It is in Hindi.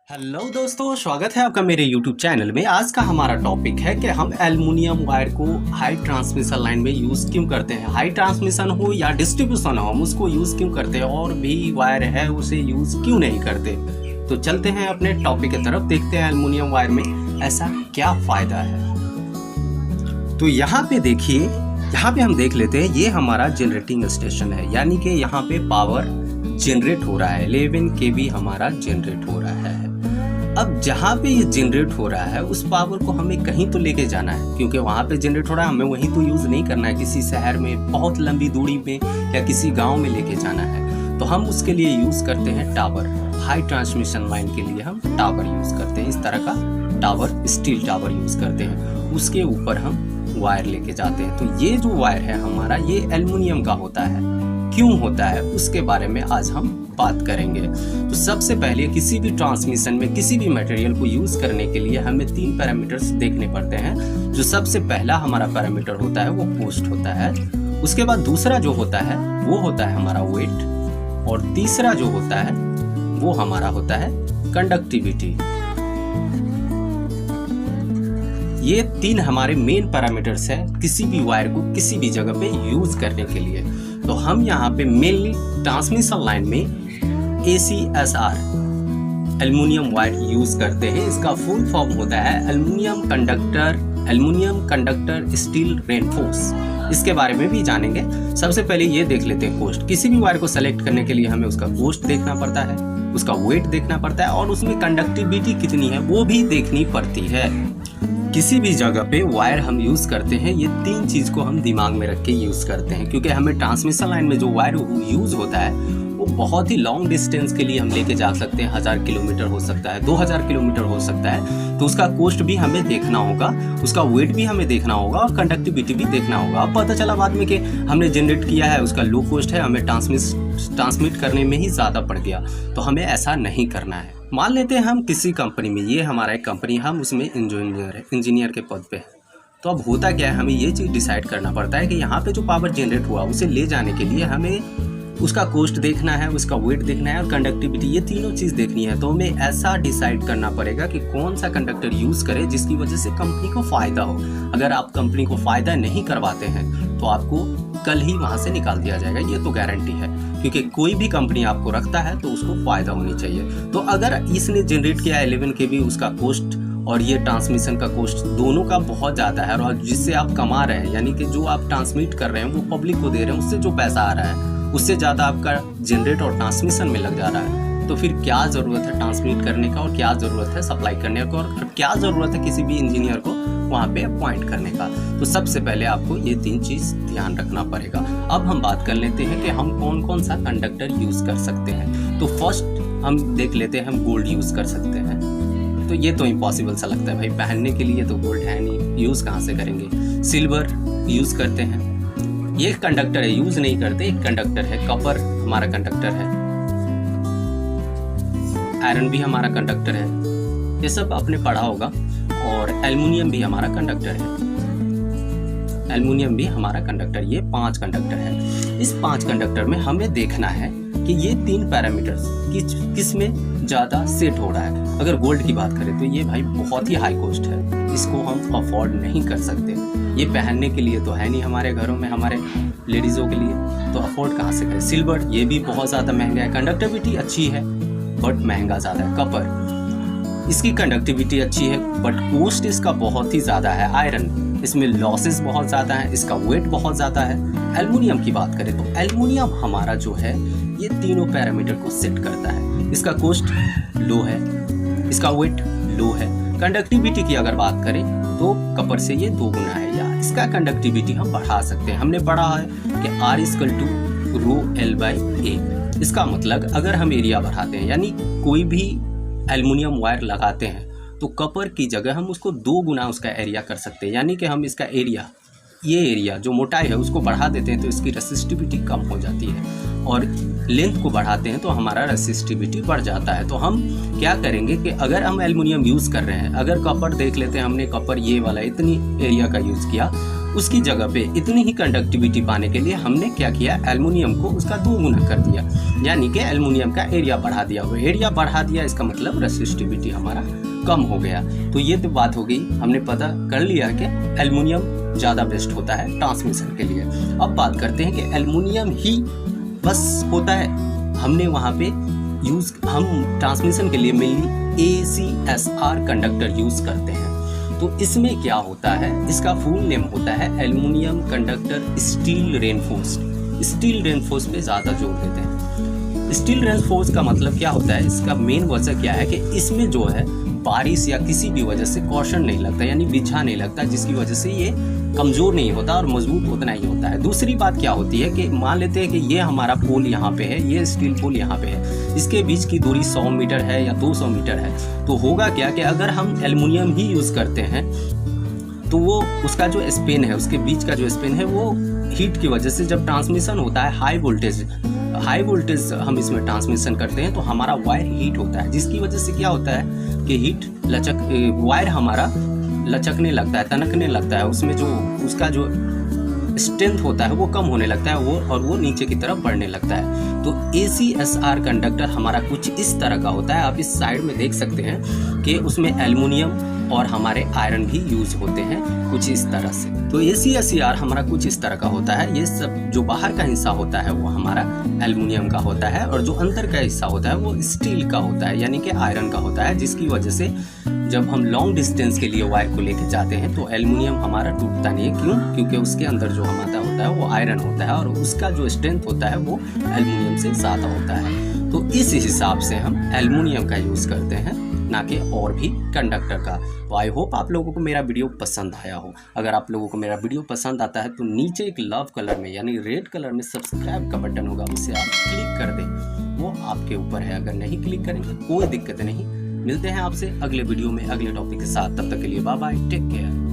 हेलो दोस्तों, स्वागत है आपका मेरे YouTube चैनल में। आज का हमारा टॉपिक है कि हम एल्युमिनियम वायर को हाई ट्रांसमिशन लाइन में यूज़ क्यों करते हैं। हाई ट्रांसमिशन हो या डिस्ट्रीब्यूशन हो, हम उसको यूज़ क्यों करते हैं, और भी वायर है उसे यूज़ क्यों नहीं करते। तो चलते हैं अपने टॉपिक की तरफ, देखते हैं एल्युमिनियम वायर में ऐसा क्या फ़ायदा है। तो यहाँ पे देखिए, यहाँ पे हम देख लेते हैं, ये हमारा जनरेटिंग स्टेशन है, यानी कि यहाँ पे पावर जनरेट हो रहा है। 11 kV हमारा जनरेट हो रहा है। अब जहाँ पे ये जनरेट हो रहा है उस पावर को हमें कहीं तो लेके जाना है, क्योंकि वहाँ पे जनरेट हो रहा है, हमें वहीं तो यूज़ नहीं करना है। किसी शहर में बहुत लंबी दूरी में या किसी गांव में लेके जाना है, तो हम उसके लिए यूज़ करते हैं टावर। हाई ट्रांसमिशन लाइन के लिए हम टावर यूज़ करते हैं। इस तरह का टावर, स्टील टावर यूज़ करते हैं, उसके ऊपर हम वायर लेके जाते हैं। तो ये जो वायर है हमारा, ये एल्युमिनियम का होता है। क्यों होता है उसके बारे में आज हम बात करेंगे। तो सबसे पहले किसी भी ट्रांसमिशन में किसी भी मटेरियल को यूज करने के लिए हमें 3 पैरामीटर्स देखने पड़ते हैं। जो सबसे पहला हमारा पैरामीटर होता है वो कॉस्ट होता है। उसके बाद दूसरा जो होता है वो होता है हमारा वेट, और तीसरा जो होता है वो हमारा होता है कंडक्टिविटी। ये 3 हमारे मेन पैरामीटर्स है किसी भी वायर को किसी भी जगह पे यूज करने के लिए। तो हम यहाँ पे मेनली ट्रांसमिशन लाइन में ACSR एल्युमिनियम वायर यूज करते हैं। इसका फुल फॉर्म होता है एल्युमिनियम कंडक्टर स्टील रेनफोर्स। इसके बारे में भी जानेंगे। सबसे पहले ये देख लेते हैं कॉस्ट। किसी भी वायर को सेलेक्ट करने के लिए हमें उसका कॉस्ट देखना पड़ता है, उसका वेट देखना पड़ता है, और उसमें कंडक्टिविटी कितनी है वो भी देखनी पड़ती है। किसी भी जगह पे वायर हम यूज़ करते हैं, ये 3 चीज़ को हम दिमाग में रख के यूज़ करते हैं, क्योंकि हमें ट्रांसमिशन लाइन में जो वायर यूज़ होता है वो बहुत ही लॉन्ग डिस्टेंस के लिए हम लेके जा सकते हैं। 1000 किलोमीटर हो सकता है, 2000 किलोमीटर हो सकता है। तो उसका कॉस्ट भी हमें देखना होगा, उसका वेट भी हमें देखना होगा, और कंडक्टिविटी भी देखना होगा। अब पता चला बाद में कि हमने जनरेट किया है, उसका लो कॉस्ट है, हमें ट्रांसमिट करने में ही ज़्यादा पड़ गया। तो हमें ऐसा नहीं करना है। मान लेते हैं हम किसी कंपनी में, ये हमारा एक कंपनी, हम उसमें इंजीनियर के पद पे है। तो अब होता क्या है, हमें ये चीज़ डिसाइड करना पड़ता है कि यहाँ पे जो पावर जनरेट हुआ उसे ले जाने के लिए हमें उसका कॉस्ट देखना है, उसका वेट देखना है, और कंडक्टिविटी, ये तीनों चीज़ देखनी है। तो हमें ऐसा डिसाइड करना पड़ेगा कि कौन सा कंडक्टर यूज़ करें जिसकी वजह से कंपनी को फ़ायदा हो। अगर आप कंपनी को फ़ायदा नहीं करवाते हैं तो आपको कल ही वहाँ से निकाल दिया जाएगा, ये तो गारंटी है। क्योंकि कोई भी कंपनी आपको रखता है तो उसको फ़ायदा होनी चाहिए। तो अगर इसने जनरेट किया 11 kV, उसका कॉस्ट और ये ट्रांसमिशन का कॉस्ट दोनों का बहुत ज़्यादा है, और जिससे आप कमा रहे हैं, यानी कि जो आप ट्रांसमिट कर रहे हैं वो पब्लिक को दे रहे हैं, उससे जो पैसा आ रहा है उससे ज़्यादा आपका जनरेट और ट्रांसमिशन में लग जा रहा है, तो फिर क्या ज़रूरत है ट्रांसमिट करने का, और क्या ज़रूरत है सप्लाई करने का, और क्या ज़रूरत है किसी भी इंजीनियर को वहाँ पे अपॉइंट करने का। तो सबसे पहले आपको ये 3 चीज़ ध्यान रखना पड़ेगा। अब हम बात कर लेते हैं कि हम कौन कौन सा कंडक्टर यूज़ कर सकते हैं। तो फर्स्ट हम देख लेते हैं, हम गोल्ड यूज़ कर सकते हैं। तो ये तो इम्पॉसिबल सा लगता है भाई, पहनने के लिए तो गोल्ड है नहीं, यूज़ कहाँ से करेंगे। सिल्वर यूज़ करते हैं, ये कंडक्टर है, यूज़ नहीं करते, एक कंडक्टर है। कॉपर हमारा कंडक्टर है, आयरन भी हमारा कंडक्टर है, ये सब आपने पढ़ा होगा। और एल्युमिनियम भी हमारा कंडक्टर है, एल्युमिनियम भी हमारा कंडक्टर। ये 5 कंडक्टर है। इस 5 कंडक्टर में हमें देखना है कि ये 3 पैरामीटर्स किस में ज़्यादा सेट हो रहा है। अगर गोल्ड की बात करें तो ये भाई बहुत ही हाई कॉस्ट है, इसको हम अफोर्ड नहीं कर सकते। ये पहनने के लिए तो है नहीं हमारे घरों में, हमारे लेडीज़ों के लिए, तो अफोर्ड कहाँ से करें। सिल्वर, ये भी बहुत ज़्यादा महंगा है, कंडक्टिविटी अच्छी है बट महंगा ज़्यादा है। कॉपर, इसकी कंडक्टिविटी अच्छी है बट कॉस्ट इसका बहुत ही ज़्यादा है। आयरन, इसमें लॉसेस बहुत ज़्यादा है, इसका वेट बहुत ज़्यादा है। एल्युमिनियम की बात करें तो एल्युमिनियम हमारा जो है ये तीनों पैरामीटर को सेट करता है। इसका कॉस्ट लो है, इसका वेट लो है। कंडक्टिविटी की अगर बात करें तो कॉपर से ये 2 गुना है, या इसका कंडक्टिविटी हम बढ़ा सकते हैं। हमने पढ़ा है कि R = ρL/A। इसका मतलब अगर हम एरिया बढ़ाते हैं, यानी कोई भी एल्युमिनियम वायर लगाते हैं, तो कॉपर की जगह हम उसको 2 गुना उसका एरिया कर सकते हैं। यानी कि हम इसका एरिया, ये एरिया जो मोटाई है उसको बढ़ा देते हैं तो इसकी रेसिस्टिविटी कम हो जाती है, और लेंथ को बढ़ाते हैं तो हमारा रेसिस्टिविटी बढ़ जाता है। तो हम क्या करेंगे कि अगर हम एल्युमिनियम यूज़ कर रहे हैं, अगर कॉपर देख लेते हैं, हमने कॉपर ये वाला इतनी एरिया का यूज़ किया, उसकी जगह पे इतनी ही कंडक्टिविटी पाने के लिए हमने क्या किया, एल्युमिनियम को उसका 2 गुना कर दिया, यानी कि एल्युमिनियम का एरिया बढ़ा दिया। वो एरिया बढ़ा दिया, इसका मतलब रेसिस्टिविटी हमारा कम हो गया। तो ये तो बात हो गई, हमने पता कर लिया कि एल्युमिनियम ज़्यादा बेस्ट होता है ट्रांसमिशन के लिए। अब बात करते हैं कि एल्युमिनियम ही बस होता है, हमने वहाँ पे हम ट्रांसमिशन के लिए मेनली ACSR कंडक्टर यूज़ करते हैं। तो इसमें क्या होता है, इसका फुल नेम होता है aluminium conductor steel reinforced. Steel reinforce पे ज़्यादा जोर देते हैं। स्टील रेनफोर्स का मतलब क्या होता है, इसका मेन वजह क्या है कि इसमें जो है बारिश या किसी भी वजह से कॉर्शन नहीं लगता, यानी बिछा नहीं लगता, जिसकी वजह से ये कमज़ोर नहीं होता और मजबूत उतना ही होता है। दूसरी बात क्या होती है कि मान लेते हैं कि ये हमारा पोल यहाँ पे है, ये स्टील पोल यहाँ पे है, इसके बीच की दूरी 100 मीटर है या 200 मीटर है, तो होगा क्या कि अगर हम एल्युमिनियम ही यूज़ करते हैं तो वो उसका जो स्पेन है, उसके बीच का जो स्पेन है, वो हीट की वजह से जब ट्रांसमिशन होता है हाई वोल्टेज हम इसमें ट्रांसमिशन करते हैं तो हमारा वायर हीट होता है, जिसकी वजह से क्या होता है कि वायर हमारा लचकने लगता है, तनकने लगता है, उसमें जो उसका जो स्ट्रेंथ होता है वो कम होने लगता है वो नीचे की तरफ बढ़ने लगता है। तो ACSR कंडक्टर हमारा कुछ इस तरह का होता है। आप इस साइड में देख सकते हैं कि उसमें एल्युमिनियम और हमारे आयरन भी यूज होते हैं कुछ इस तरह से। तो ACSR हमारा कुछ इस तरह का होता है। ये सब जो बाहर का हिस्सा होता है वो हमारा एल्युमिनियम का होता है और जो अंदर का हिस्सा होता है वो स्टील का होता है, यानी कि आयरन का होता है, जिसकी वजह से जब हम लॉन्ग डिस्टेंस के लिए वायर को लेके जाते हैं तो एल्युमिनियम हमारा टूटता नहीं है। क्यों? क्योंकि उसके अंदर जो हमारा होता है वो आयरन होता है और उसका जो स्ट्रेंथ होता है वो एल्युमिनियम से ज़्यादा होता है। तो इस हिसाब से हम एल्युमिनियम का यूज़ करते हैं, ना कि और भी कंडक्टर का। तो आई होप आप लोगों को मेरा वीडियो पसंद आया हो। अगर आप लोगों को मेरा वीडियो पसंद आता है तो नीचे एक लव कलर में यानी रेड कलर में सब्सक्राइब का बटन होगा, उसे आप क्लिक कर दें, वो आपके ऊपर है। अगर नहीं क्लिक करेंगे कोई दिक्कत नहीं। मिलते हैं आपसे अगले वीडियो में अगले टॉपिक के साथ, तब तक के लिए बाय बाय, टेक केयर।